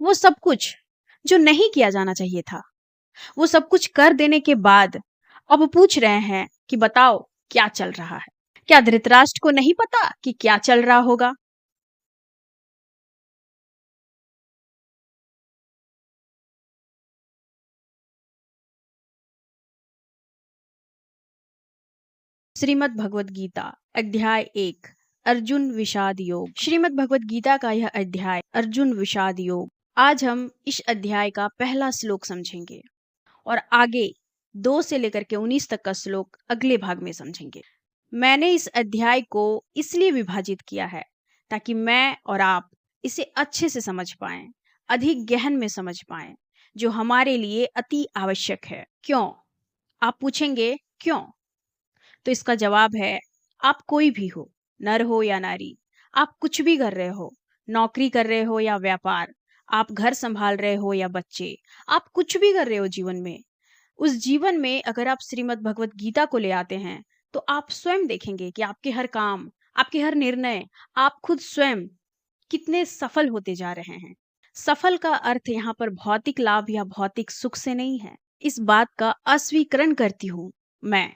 वो सब कुछ जो नहीं किया जाना चाहिए था, वो सब कुछ कर देने के बाद अब पूछ रहे हैं कि बताओ क्या चल रहा है। क्या धृतराष्ट्र को नहीं पता कि क्या चल रहा होगा? श्रीमद् भगवत गीता अध्याय 1 अर्जुन विषाद योग। श्रीमद् भगवत गीता का यह अध्याय अर्जुन विषाद योग। आज हम इस अध्याय का पहला श्लोक समझेंगे और आगे 2 से लेकर के 19 तक का श्लोक अगले भाग में समझेंगे। मैंने इस अध्याय को इसलिए विभाजित किया है ताकि मैं और आप इसे अच्छे से समझ पाएं, अधिक गहन में समझ पाएं, जो हमारे लिए अति आवश्यक है। क्यों? आप पूछेंगे क्यों? तो इसका जवाब है, आप कोई भी हो, नर हो या नारी, आप कुछ भी कर रहे हो, नौकरी कर रहे हो या व्यापार, आप घर संभाल रहे हो या बच्चे, आप कुछ भी कर रहे हो जीवन में, उस जीवन में अगर आप श्रीमद् भगवत गीता को ले आते हैं तो आप स्वयं देखेंगे कि आपके हर काम, आपके हर निर्णय, आप खुद स्वयं कितने सफल होते जा रहे हैं। सफल का अर्थ यहाँ पर भौतिक लाभ या भौतिक सुख से नहीं है। इस बात का अस्वीकरण करती हूँ मैं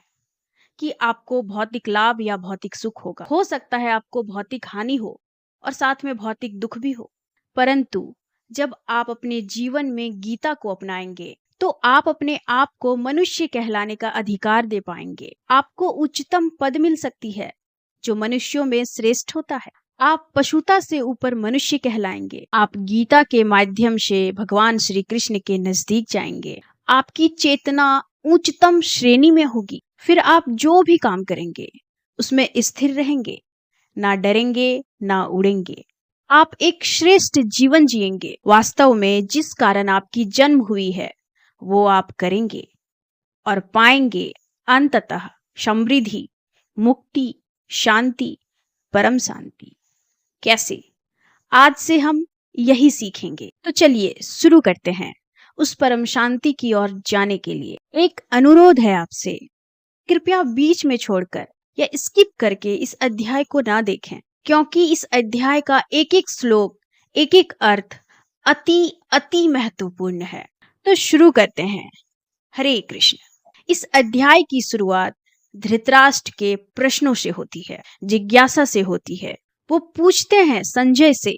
कि आपको भौतिक लाभ या भौतिक सुख होगा। हो सकता है आपको भौतिक हानि हो और साथ में भौतिक दुख भी हो, परंतु जब आप अपने जीवन में गीता को अपनाएंगे तो आप अपने आप को मनुष्य कहलाने का अधिकार दे पाएंगे। आपको उच्चतम पद मिल सकती है जो मनुष्यों में श्रेष्ठ होता है। आप पशुता से ऊपर मनुष्य कहलाएंगे। आप गीता के माध्यम से भगवान श्री कृष्ण के नजदीक जाएंगे। आपकी चेतना उच्चतम श्रेणी में होगी। फिर आप जो भी काम करेंगे उसमें स्थिर रहेंगे, ना डरेंगे ना उड़ेंगे। आप एक श्रेष्ठ जीवन जिएंगे। वास्तव में जिस कारण आपकी जन्म हुई है वो आप करेंगे और पाएंगे अंततः समृद्धि, मुक्ति, शांति, परम शांति। कैसे? आज से हम यही सीखेंगे। तो चलिए शुरू करते हैं उस परम शांति की ओर जाने के लिए। एक अनुरोध है आपसे, कृपया बीच में छोड़कर या स्किप करके इस अध्याय को ना देखें, क्योंकि इस अध्याय का एक एक श्लोक, एक एक अर्थ अति अति महत्वपूर्ण है। तो शुरू करते हैं। हरे कृष्ण। इस अध्याय की शुरुआत धृतराष्ट्र के प्रश्नों से होती है, जिज्ञासा से होती है। वो पूछते हैं संजय से,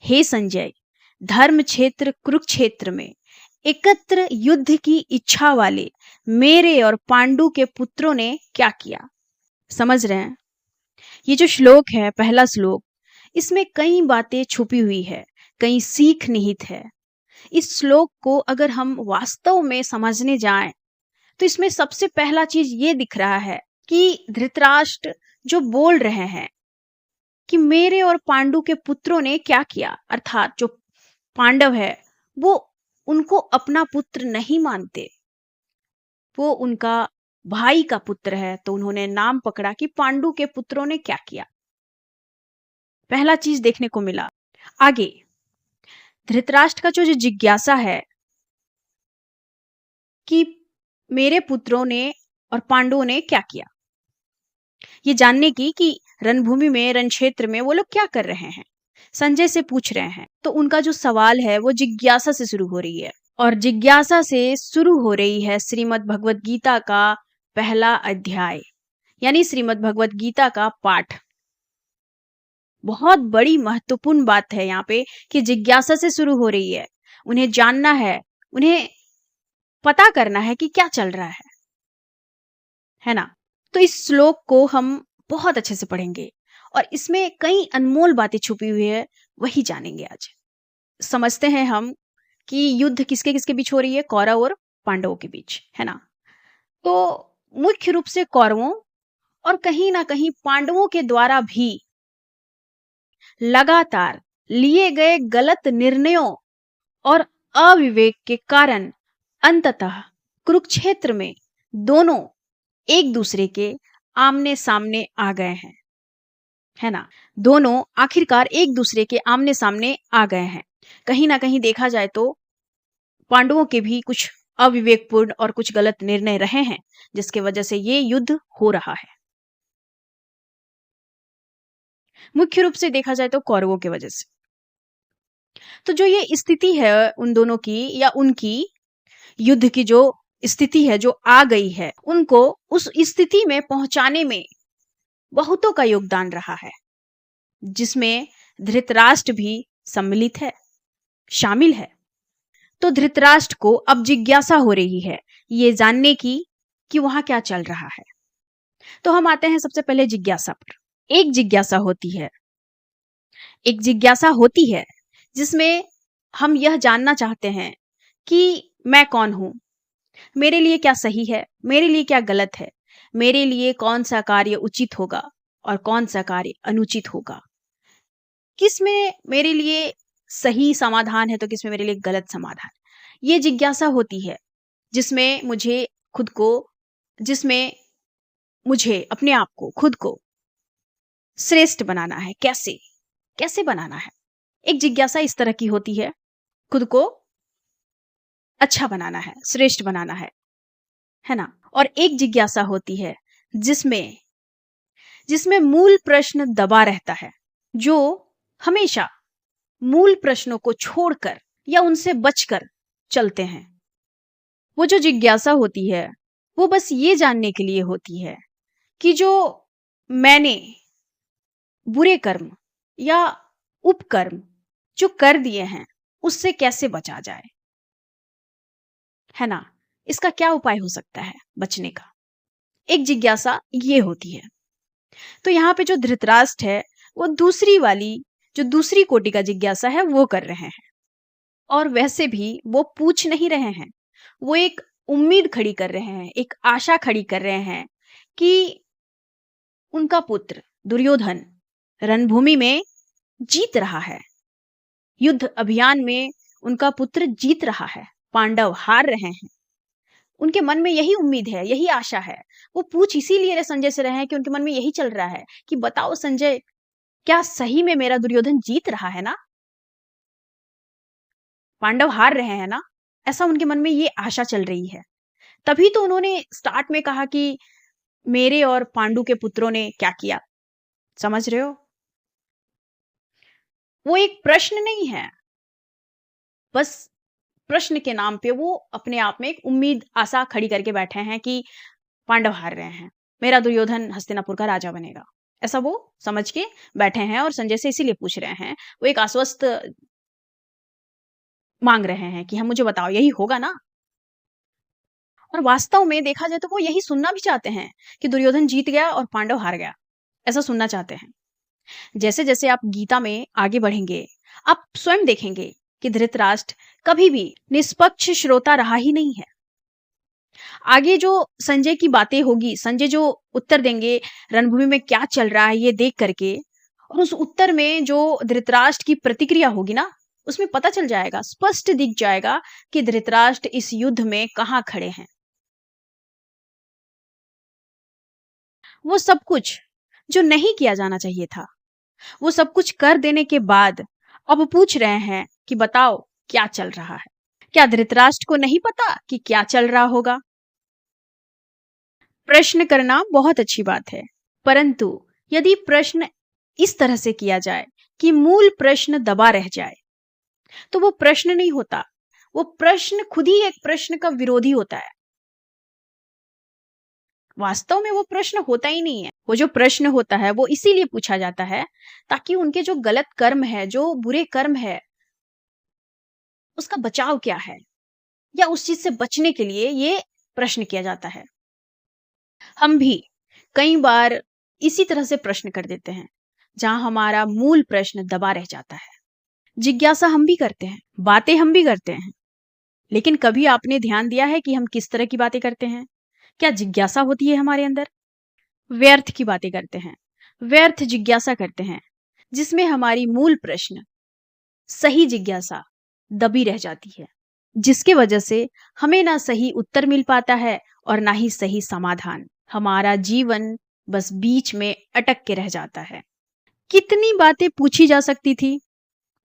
हे संजय, धर्म क्षेत्र कुरुक्षेत्र में एकत्र युद्ध की इच्छा वाले मेरे और पांडु के पुत्रों ने क्या किया? समझ रहे हैं? ये जो श्लोक है, पहला श्लोक, इसमें कई बातें छुपी हुई है, कई सीख निहित है। इस श्लोक को अगर हम वास्तव में समझने जाएं तो इसमें सबसे पहला चीज ये दिख रहा है कि धृतराष्ट्र जो बोल रहे हैं कि मेरे और पांडु के पुत्रों ने क्या किया, अर्थात जो पांडव है वो उनको अपना पुत्र नहीं मानते, वो उनका भाई का पुत्र है, तो उन्होंने नाम पकड़ा कि पांडु के पुत्रों ने क्या किया। पहला चीज देखने को मिला। आगे धृतराष्ट्र का जो जिज्ञासा है कि मेरे पुत्रों ने और पांडवों ने क्या किया, ये जानने की कि रणभूमि में, रण क्षेत्र में वो लोग क्या कर रहे हैं, संजय से पूछ रहे हैं। तो उनका जो सवाल है वो जिज्ञासा से शुरू हो रही है, और जिज्ञासा से शुरू हो रही है श्रीमद् भगवत गीता का पहला अध्याय, यानी श्रीमद् भगवत गीता का पाठ। बहुत बड़ी महत्वपूर्ण बात है यहाँ पे कि जिज्ञासा से शुरू हो रही है। उन्हें जानना है, उन्हें पता करना है कि क्या चल रहा है ना? तो इस श्लोक को हम बहुत अच्छे से पढ़ेंगे और इसमें कई अनमोल बातें छुपी हुई है, वही जानेंगे आज। समझते हैं हम कि युद्ध किसके किसके बीच हो रही है, कौरव और पांडवों के बीच, है ना? तो मुख्य रूप से कौरवों और कहीं ना कहीं पांडवों के द्वारा भी लगातार लिए गए गलत निर्णयों और अविवेक के कारण अंततः कुरुक्षेत्र में दोनों एक दूसरे के आमने सामने आ गए हैं, है ना? दोनों आखिरकार एक दूसरे के आमने सामने आ गए हैं। कहीं ना कहीं देखा जाए तो पांडवों के भी कुछ अविवेकपूर्ण और कुछ गलत निर्णय रहे हैं, जिसके वजह से ये युद्ध हो रहा है। मुख्य रूप से देखा जाए तो कौरवों की वजह से। तो जो ये स्थिति है उन दोनों की या उनकी, युद्ध की जो स्थिति है जो आ गई है, उनको उस स्थिति में पहुंचाने में बहुतों का योगदान रहा है, जिसमें धृतराष्ट्र भी सम्मिलित है, शामिल है। तो धृतराष्ट्र को अब जिज्ञासा हो रही है ये जानने की कि वहां क्या चल रहा है। तो हम आते हैं सबसे पहले जिज्ञासा पर। एक जिज्ञासा होती है जिसमें हम यह जानना चाहते हैं कि मैं कौन हूं, मेरे लिए क्या सही है, मेरे लिए क्या गलत है, मेरे लिए कौन सा कार्य उचित होगा और कौन सा कार्य अनुचित होगा, किस में मेरे लिए सही समाधान है तो किस में मेरे लिए गलत समाधान। ये जिज्ञासा होती है जिसमें मुझे खुद को, जिसमें मुझे अपने आप को, खुद को श्रेष्ठ बनाना है। कैसे कैसे बनाना है? एक जिज्ञासा इस तरह की होती है, खुद को अच्छा बनाना है, श्रेष्ठ बनाना है ना। और एक जिज्ञासा होती है जिसमें जिसमें मूल प्रश्न दबा रहता है, जो हमेशा मूल प्रश्नों को छोड़कर या उनसे बचकर चलते हैं। वो जो जिज्ञासा होती है वो बस ये जानने के लिए होती है कि जो मैंने बुरे कर्म या उपकर्म जो कर दिए हैं उससे कैसे बचा जाए, है ना। इसका क्या उपाय हो सकता है बचने का, एक जिज्ञासा ये होती है। तो यहाँ पे जो धृतराष्ट्र है वो दूसरी वाली, जो दूसरी कोटि का जिज्ञासा है वो कर रहे हैं। और वैसे भी वो पूछ नहीं रहे हैं, वो एक उम्मीद खड़ी कर रहे हैं, एक आशा खड़ी कर रहे हैं कि उनका पुत्र दुर्योधन रणभूमि में जीत रहा है, युद्ध अभियान में उनका पुत्र जीत रहा है, पांडव हार रहे हैं। उनके मन में यही उम्मीद है, यही आशा है। वो पूछ इसीलिए संजय से रहे हैं कि उनके मन में यही चल रहा है कि बताओ संजय, क्या सही में मेरा दुर्योधन जीत रहा है ना, पांडव हार रहे हैं ना, ऐसा उनके मन में ये आशा चल रही है। तभी तो उन्होंने स्टार्ट में कहा कि मेरे और पांडु के पुत्रों ने क्या किया, समझ रहे हो। वो एक प्रश्न नहीं है, बस प्रश्न के नाम पे वो अपने आप में एक उम्मीद, आशा खड़ी करके बैठे हैं कि पांडव हार रहे हैं, मेरा दुर्योधन हस्तिनापुर का राजा बनेगा, ऐसा वो समझ के बैठे हैं और संजय से इसीलिए पूछ रहे हैं। वो एक आश्वस्त मांग रहे हैं कि हम, मुझे बताओ यही होगा ना। और वास्तव में देखा जाए तो वो यही सुनना भी चाहते हैं कि दुर्योधन जीत गया और पांडव हार गया, ऐसा सुनना चाहते हैं। जैसे जैसे आप गीता में आगे बढ़ेंगे आप स्वयं देखेंगे कि धृतराष्ट्र कभी भी निष्पक्ष श्रोता रहा ही नहीं है। आगे जो संजय की बातें होगी, संजय जो उत्तर देंगे रणभूमि में क्या चल रहा है ये देख करके, और उस उत्तर में जो धृतराष्ट्र की प्रतिक्रिया होगी ना, उसमें पता चल जाएगा, स्पष्ट दिख जाएगा कि धृतराष्ट्र इस युद्ध में कहां खड़े हैं। वो सब कुछ जो नहीं किया जाना चाहिए था, वो सब कुछ कर देने के बाद अब पूछ रहे हैं कि बताओ क्या चल रहा है। क्या धृतराष्ट्र को नहीं पता कि क्या चल रहा होगा? प्रश्न करना बहुत अच्छी बात है, परंतु यदि प्रश्न इस तरह से किया जाए कि मूल प्रश्न दबा रह जाए तो वो प्रश्न नहीं होता, वो प्रश्न खुद ही एक प्रश्न का विरोधी होता है। वास्तव में वो प्रश्न होता ही नहीं है। वो जो प्रश्न होता है वो इसीलिए पूछा जाता है ताकि उनके जो गलत कर्म है, जो बुरे कर्म है, उसका बचाव क्या है, या उस चीज से बचने के लिए ये प्रश्न किया जाता है। हम भी कई बार इसी तरह से प्रश्न कर देते हैं जहां हमारा मूल प्रश्न दबा रह जाता है। जिज्ञासा हम भी करते हैं, बातें हम भी करते हैं, लेकिन कभी आपने ध्यान दिया है कि हम किस तरह की बातें करते हैं? क्या जिज्ञासा होती है हमारे अंदर? व्यर्थ की बातें करते हैं, व्यर्थ जिज्ञासा करते हैं, जिसमें हमारी मूल प्रश्न, सही जिज्ञासा दबी रह जाती है, जिसके वजह से हमें ना सही उत्तर मिल पाता है और ना ही सही समाधान। हमारा जीवन बस बीच में अटक के रह जाता है। कितनी बातें पूछी जा सकती थी,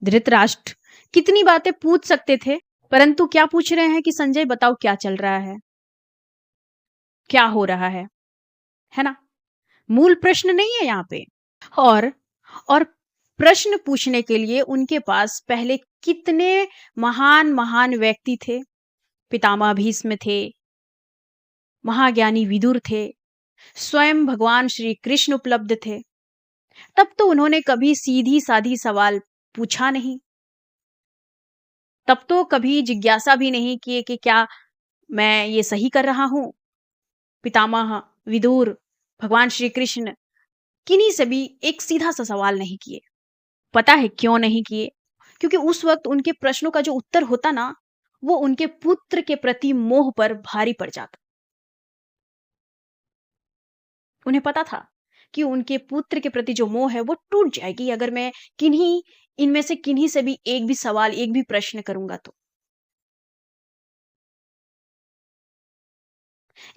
धृतराष्ट्र कितनी बातें पूछ सकते थे, परंतु क्या पूछ रहे हैं कि संजय बताओ क्या चल रहा है, क्या हो रहा है ना। मूल प्रश्न नहीं है यहाँ पे। और प्रश्न पूछने के लिए उनके पास पहले कितने महान महान व्यक्ति थे। पितामह भीष्म थे, महाज्ञानी विदुर थे, स्वयं भगवान श्री कृष्ण उपलब्ध थे। तब तो उन्होंने कभी सीधी साधी सवाल पूछा नहीं। तब तो कभी जिज्ञासा भी नहीं किए कि क्या मैं ये सही कर रहा हूं। पितामह विदुर, भगवान श्री कृष्ण, किन्हीं से भी एक सीधा सा सवाल नहीं किए। पता है क्यों नहीं किए? क्योंकि उस वक्त उनके प्रश्नों का जो उत्तर होता ना, वो उनके पुत्र के प्रति मोह पर भारी पड़ जाता। उन्हें पता था कि उनके पुत्र के प्रति जो मोह है वो टूट जाएगी अगर मैं किन्हीं इनमें से किन्हीं से भी एक भी सवाल, एक भी प्रश्न करूंगा तो।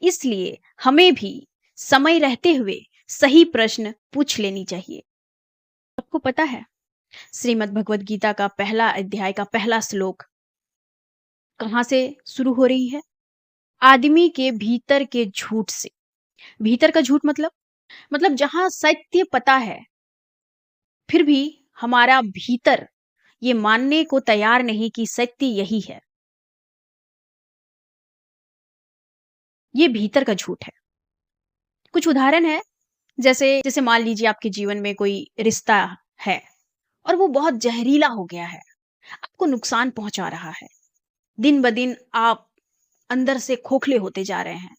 इसलिए हमें भी समय रहते हुए सही प्रश्न पूछ लेनी चाहिए। आपको पता है श्रीमद् भगवत गीता का पहला अध्याय का पहला श्लोक कहां से शुरू हो रही है? आदमी के भीतर के झूठ से। भीतर का झूठ मतलब जहां सत्य पता है फिर भी हमारा भीतर ये मानने को तैयार नहीं कि सत्य यही है, ये भीतर का झूठ है। कुछ उदाहरण है, जैसे जैसे मान लीजिए आपके जीवन में कोई रिश्ता है और वो बहुत जहरीला हो गया है, आपको नुकसान पहुंचा रहा है। दिन ब दिन आप अंदर से खोखले होते जा रहे हैं,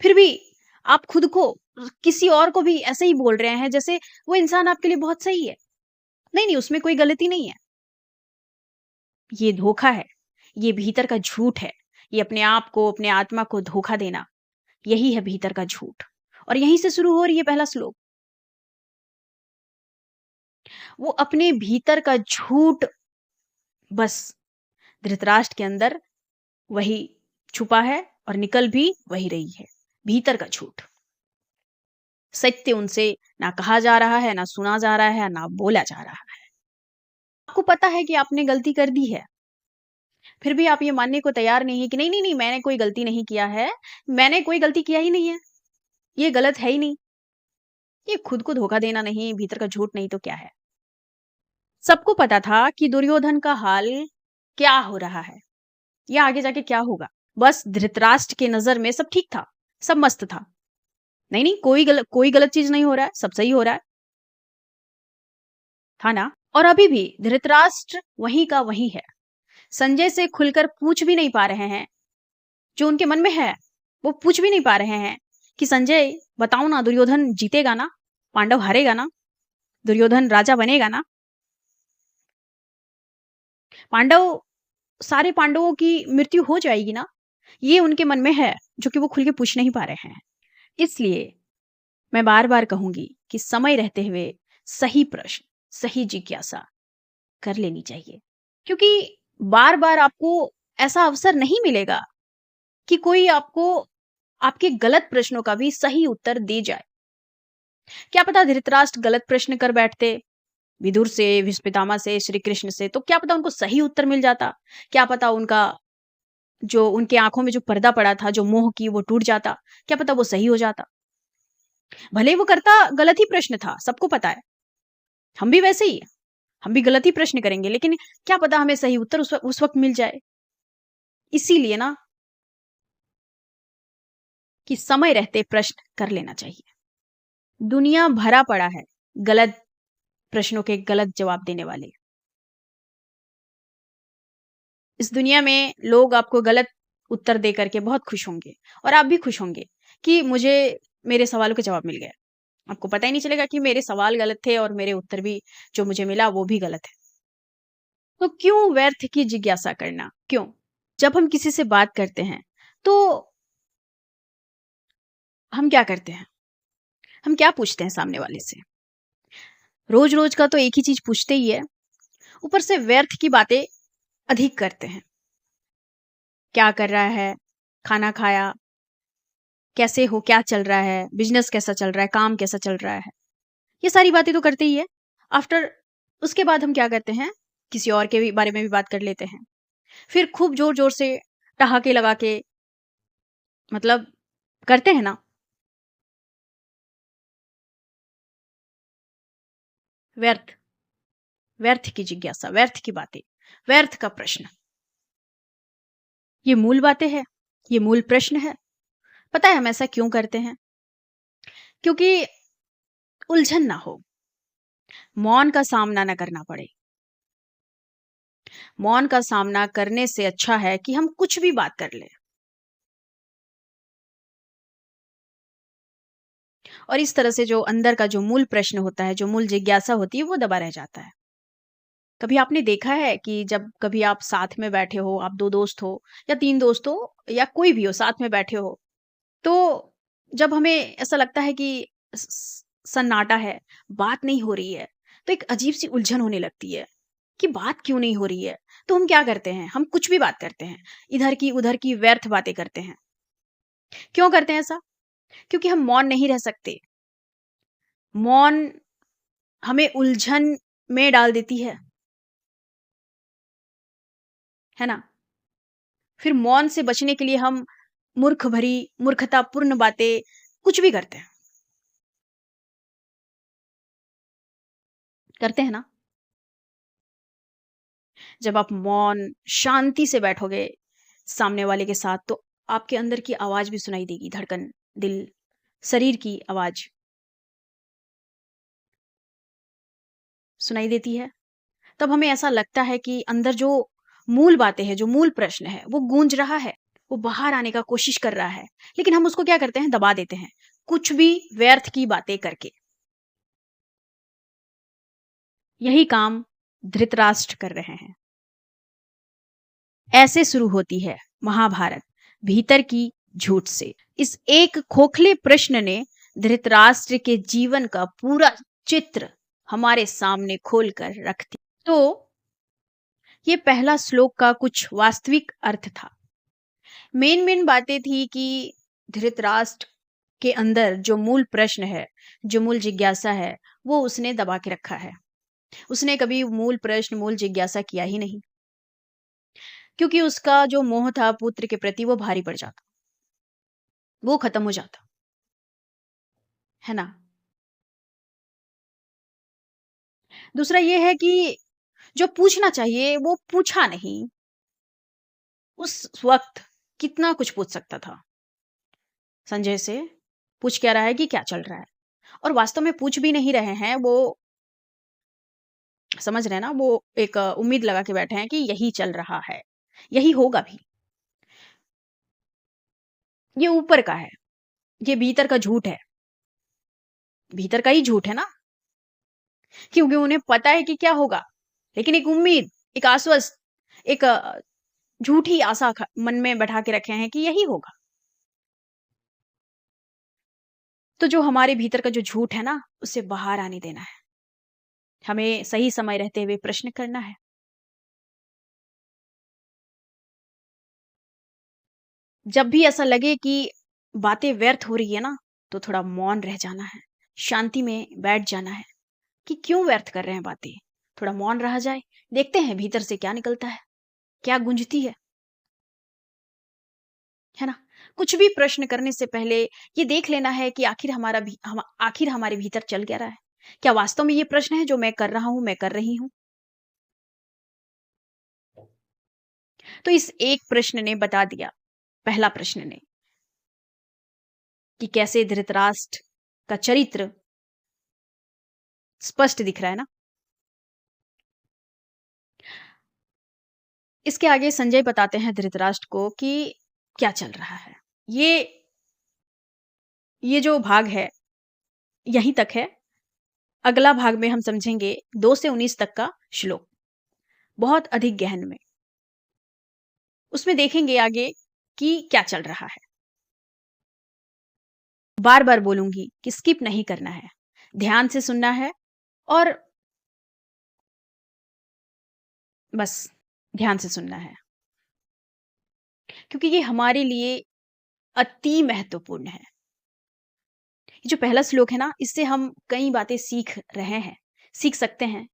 फिर भी आप खुद को, किसी और को भी ऐसे ही बोल रहे हैं जैसे वो इंसान आपके लिए बहुत सही है। नहीं नहीं, उसमें कोई गलती नहीं है। ये धोखा है, ये भीतर का झूठ है। ये अपने आप को, अपने आत्मा को धोखा देना, यही है भीतर का झूठ। और यहीं से शुरू हो रही है पहला श्लोक। वो अपने भीतर का झूठ बस धृतराष्ट्र के अंदर वही छुपा है और निकल भी वही रही है, भीतर का झूठ। सत्य उनसे ना कहा जा रहा है, ना सुना जा रहा है, ना बोला जा रहा है। आपको पता है कि आपने गलती कर दी है, फिर भी आप ये मानने को तैयार नहीं है कि नहीं नहीं नहीं, मैंने कोई गलती नहीं किया है, मैंने कोई गलती किया ही नहीं है, ये गलत है ही नहीं। ये खुद को धोखा देना नहीं, भीतर का झूठ नहीं तो क्या है? सबको पता था कि दुर्योधन का हाल क्या हो रहा है या आगे जाके क्या होगा। बस धृतराष्ट्र के नजर में सब ठीक था, सब मस्त था। नहीं नहीं, कोई गलत चीज नहीं हो रहा है, सब सही हो रहा है, था ना? और अभी भी धृतराष्ट्र वहीं का वहीं है। संजय से खुलकर पूछ भी नहीं पा रहे हैं जो उनके मन में है, वो पूछ भी नहीं पा रहे हैं कि संजय बताओ ना, दुर्योधन जीतेगा ना? पांडव हारेगा ना? दुर्योधन राजा बनेगा ना? पांडव, सारे पांडवों की मृत्यु हो जाएगी ना? ये उनके मन में है जो कि वो खुल के पूछ नहीं पा रहे हैं। इसलिए मैं बार बार कहूंगी कि समय रहते हुए सही प्रश्न, सही जिज्ञासा कर लेनी चाहिए। क्योंकि बार बार आपको ऐसा अवसर नहीं मिलेगा कि कोई आपको आपके गलत प्रश्नों का भी सही उत्तर दे जाए। क्या पता धृतराष्ट्र गलत प्रश्न कर बैठते विदुर से, भीष्म पितामह से, श्री कृष्ण से, तो क्या पता उनको सही उत्तर मिल जाता। क्या पता उनका जो उनके आंखों में जो पर्दा पड़ा था, जो मोह की, वो टूट जाता। क्या पता वो सही हो जाता। भले वो करता गलत ही प्रश्न था, सबको पता है। हम भी वैसे ही, हम भी गलत ही प्रश्न करेंगे, लेकिन क्या पता हमें सही उत्तर उस वक्त मिल जाए। इसीलिए ना कि समय रहते प्रश्न कर लेना चाहिए। दुनिया भरा पड़ा है गलत प्रश्नों के गलत जवाब देने वाले। इस दुनिया में लोग आपको गलत उत्तर दे करके बहुत खुश होंगे और आप भी खुश होंगे कि मुझे मेरे सवालों के जवाब मिल गए। आपको पता ही नहीं चलेगा कि मेरे सवाल गलत थे और मेरे उत्तर भी जो मुझे मिला वो भी गलत है। तो क्यों व्यर्थ की जिज्ञासा करना? क्यों? जब हम किसी से बात करते हैं तो हम क्या करते हैं? हम क्या पूछते हैं सामने वाले से? रोज रोज का तो एक ही चीज पूछते ही है, ऊपर से व्यर्थ की बातें अधिक करते हैं। क्या कर रहा है? खाना खाया? कैसे हो? क्या चल रहा है? बिजनेस कैसा चल रहा है? काम कैसा चल रहा है? ये सारी बातें तो करते ही है। आफ्टर उसके बाद हम क्या करते हैं? किसी और के भी बारे में भी बात कर लेते हैं। फिर खूब जोर जोर से ठहाके लगा के मतलब करते हैं ना, व्यर्थ। व्यर्थ की जिज्ञासा, व्यर्थ की बातें, व्यर्थ का प्रश्न, ये मूल बातें हैं, ये मूल प्रश्न है। पता है हम ऐसा क्यों करते हैं? क्योंकि उलझन ना हो, मौन का सामना ना करना पड़े। मौन का सामना करने से अच्छा है कि हम कुछ भी बात कर लें, और इस तरह से जो अंदर का जो मूल प्रश्न होता है, जो मूल जिज्ञासा होती है, वो दबा रह जाता है। कभी आपने देखा है कि जब कभी आप साथ में बैठे हो, आप 2 दोस्त हो या 3 दोस्त हो या कोई भी हो, साथ में बैठे हो, तो जब हमें ऐसा लगता है कि सन्नाटा है, बात नहीं हो रही है, तो एक अजीब-सी उलझन होने लगती है कि बात क्यों नहीं हो रही है? तो हम क्या करते हैं? हम कुछ भी बात करते हैं। इधर की, उधर की व्यर्थ बातें करते हैं। क्यों करते हैं ऐसा? क्योंकि हम मौन नहीं रह सकते। मौन हमें उलझन में डाल देती है ना? फिर मौन से बचने के लिए हम मूर्खतापूर्ण बातें कुछ भी करते हैं। करते हैं ना? जब आप मौन, शांति से बैठोगे सामने वाले के साथ, तो आपके अंदर की आवाज़ भी सुनाई देगी, धड़कन, दिल, शरीर की आवाज़ सुनाई देती है। तब हमें ऐसा लगता है कि अंदर जो मूल बातें हैं, जो मूल प्रश्न है, वो गूंज रहा है, वो बाहर आने का कोशिश कर रहा है। लेकिन हम उसको क्या करते हैं? दबा देते हैं, कुछ भी व्यर्थ की बातें करके। यही काम धृतराष्ट्र कर रहे हैं। ऐसे शुरू होती है महाभारत, भीतर की झूठ से। इस एक खोखले प्रश्न ने धृतराष्ट्र के जीवन का पूरा चित्र हमारे सामने खोलकर रख दिया। तो ये पहला श्लोक का कुछ वास्तविक अर्थ था। मेन मेन बातें थी कि धृतराष्ट्र के अंदर जो मूल प्रश्न है, जो मूल जिज्ञासा है, वो उसने दबा के रखा है। उसने कभी मूल प्रश्न, मूल जिज्ञासा किया ही नहीं, क्योंकि उसका जो मोह था पुत्र के प्रति, वो भारी पड़ जाता, वो खत्म हो जाता, है ना? दूसरा ये है कि जो पूछना चाहिए वो पूछा नहीं। उस वक्त कितना कुछ पूछ सकता था संजय से। पूछ क्या रहा है कि क्या चल रहा है, और वास्तव में पूछ भी नहीं रहे हैं वो, समझ रहे हैं ना? वो एक उम्मीद लगा के बैठे हैं कि यही चल रहा है, यही होगा भी। ये ऊपर का है, ये भीतर का झूठ है, भीतर का ही झूठ है ना, क्योंकि उन्हें पता है कि क्या होगा, लेकिन एक उम्मीद, एक आश्वस्त, एक झूठी आशा मन में बैठा के रखे हैं कि यही होगा। तो जो हमारे भीतर का जो झूठ है ना, उसे बाहर आने देना है। हमें सही समय रहते हुए प्रश्न करना है। जब भी ऐसा लगे कि बातें व्यर्थ हो रही है ना, तो थोड़ा मौन रह जाना है, शांति में बैठ जाना है कि क्यों व्यर्थ कर रहे हैं बातें। थोड़ा मौन रहा जाए, देखते हैं भीतर से क्या निकलता है, क्या गूंजती है ना? कुछ भी प्रश्न करने से पहले ये देख लेना है कि आखिर हमारे भीतर चल क्या रहा है? क्या वास्तव में ये प्रश्न है जो मैं कर रहा हूँ, मैं कर रही हूँ? तो इस एक प्रश्न ने बता दिया, पहला प्रश्न ने, कि कैसे धृतराष्ट्र का चरित्र स्पष्ट दिख रहा है ना? इसके आगे संजय बताते हैं धृतराष्ट्र को कि क्या चल रहा है। ये ये जो भाग है, यहीं तक है। अगला भाग में हम समझेंगे 2 से 19 तक का श्लोक, बहुत अधिक गहन में। उसमें देखेंगे आगे कि क्या चल रहा है। बार-बार बोलूँगी कि स्किप नहीं करना है, ध्यान से सुनना है, और बस ध्यान से सुनना है, क्योंकि ये हमारे लिए अति महत्वपूर्ण है। ये जो पहला श्लोक है ना, इससे हम कई बातें सीख रहे हैं, सीख सकते हैं।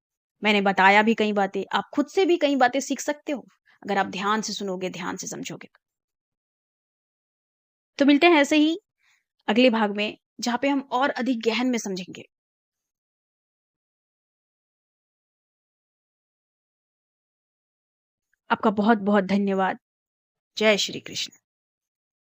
मैंने बताया भी कई बातें, आप खुद से भी कई बातें सीख सकते हो, अगर आप ध्यान से सुनोगे, ध्यान से समझोगे। तो मिलते हैं ऐसे ही अगले भाग में, जहाँ पे हम और अधिक गहन में समझेंगे। आपका बहुत बहुत धन्यवाद। जय श्री कृष्ण।